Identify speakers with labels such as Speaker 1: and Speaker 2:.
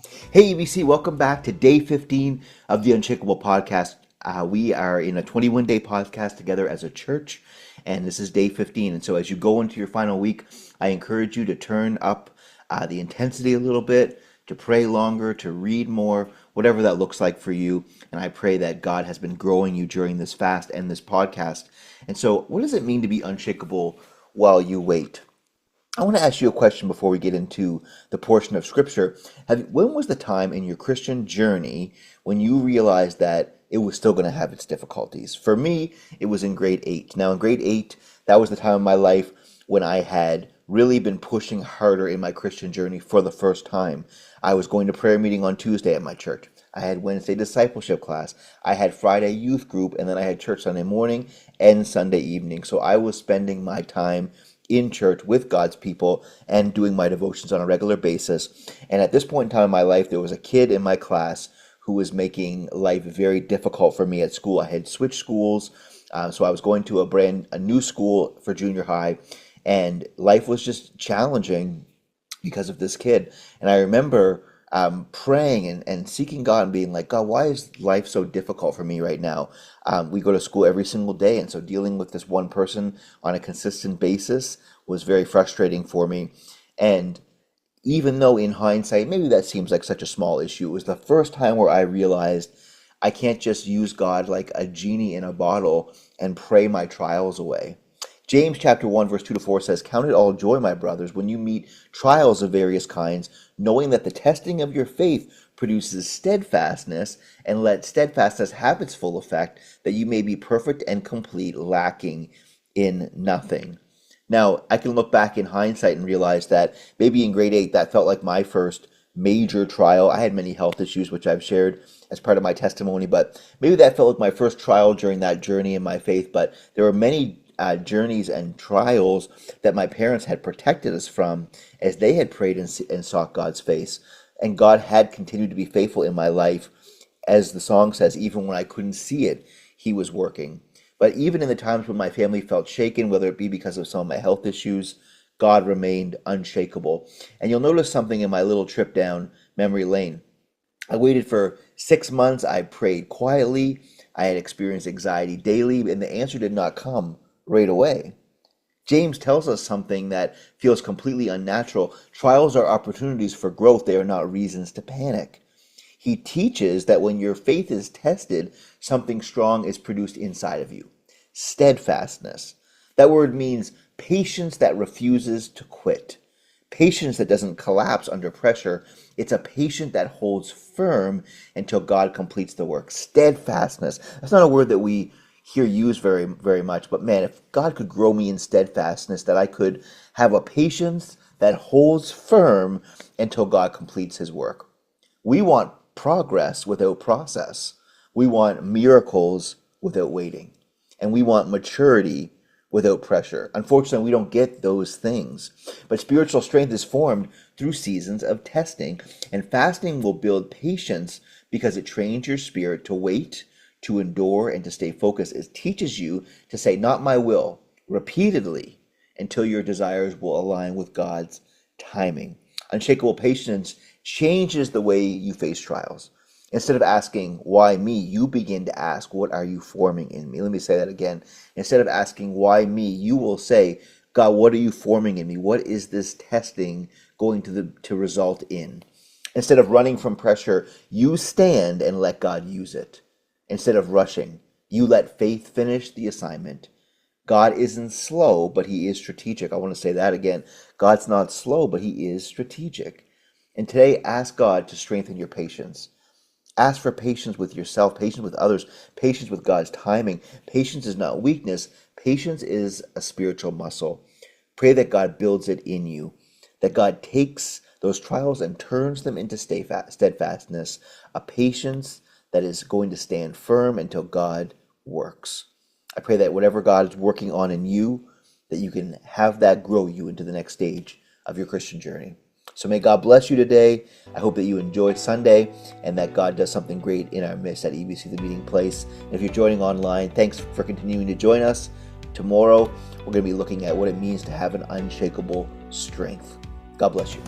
Speaker 1: Hey, EBC, welcome back to day 15 of the Unshakable Podcast. We are in a 21-day podcast together as a church, and this is day 15. And so as you go into your final week, I encourage you to turn up the intensity a little bit, to pray longer, to read more, whatever that looks like for you. And I pray that God has been growing you during this fast and this podcast. And so what does it mean to be unshakable while you wait? I want to ask you a question before we get into the portion of Scripture. When was the time in your Christian journey when you realized that it was still going to have its difficulties? For me, it was in grade 8. Now, in grade 8, that was the time of my life when I had really been pushing harder in my Christian journey for the first time. I was going to prayer meeting on Tuesday at my church. I had Wednesday discipleship class. I had Friday youth group, and then I had church Sunday morning and Sunday evening. So I was spending my time in church with God's people and doing my devotions on a regular basis. And at this point in time in my life, there was a kid in my class who was making life very difficult for me at school. I had switched schools, so I was going to a new school for junior high, and life was just challenging because of this kid. And I remember praying and seeking God and being like, God, why is life so difficult for me right now? We go to school every single day, and so dealing with this one person on a consistent basis was very frustrating for me. And even though in hindsight, maybe that seems like such a small issue, it was the first time where I realized I can't just use God like a genie in a bottle and pray my trials away. James chapter 1 verse 2-4 says, "Count it all joy, my brothers, when you meet trials of various kinds, knowing that the testing of your faith produces steadfastness, and let steadfastness have its full effect, that you may be perfect and complete, lacking in nothing." Now, I can look back in hindsight and realize that maybe in grade 8, that felt like my first major trial. I had many health issues, which I've shared as part of my testimony, but maybe that felt like my first trial during that journey in my faith. But there were many journeys and trials that my parents had protected us from as they had prayed and sought God's face. And God had continued to be faithful in my life. As the song says, even when I couldn't see it, He was working. But even in the times when my family felt shaken, whether it be because of some of my health issues, God remained unshakable. And you'll notice something in my little trip down memory lane. I waited for 6 months. I prayed quietly. I had experienced anxiety daily, and the answer did not come right away. James tells us something that feels completely unnatural. Trials are opportunities for growth. They are not reasons to panic. He teaches that when your faith is tested, something strong is produced inside of you. Steadfastness. That word means patience that refuses to quit. Patience that doesn't collapse under pressure. It's a patience that holds firm until God completes the work. Steadfastness. That's not a word that we hear used very, very much, but man, if God could grow me in steadfastness, that I could have a patience that holds firm until God completes His work. We want progress without process. We want miracles without waiting. And we want maturity without pressure. Unfortunately, we don't get those things. But spiritual strength is formed through seasons of testing, and fasting will build patience because it trains your spirit to wait, to endure, and to stay focused. It teaches you to say, "Not my will," repeatedly until your desires will align with God's timing. Unshakable patience changes the way you face trials. Instead of asking, "Why me?" you begin to ask, "What are you forming in me?" Let me say that again. Instead of asking, "Why me?" you will say, "God, what are you forming in me? What is this testing going to result in?" Instead of running from pressure, you stand and let God use it. Instead of rushing, you let faith finish the assignment. God isn't slow, but He is strategic. I want to say that again. God's not slow, but He is strategic. And today, ask God to strengthen your patience. Ask for patience with yourself, patience with others, patience with God's timing. Patience is not weakness. Patience is a spiritual muscle. Pray that God builds it in you, that God takes those trials and turns them into steadfastness, a patience that is going to stand firm until God works. I pray that whatever God is working on in you, that you can have that grow you into the next stage of your Christian journey. So may God bless you today. I hope that you enjoyed Sunday and that God does something great in our midst at EBC The Meeting Place. And if you're joining online, thanks for continuing to join us. Tomorrow, we're going to be looking at what it means to have an unshakable strength. God bless you.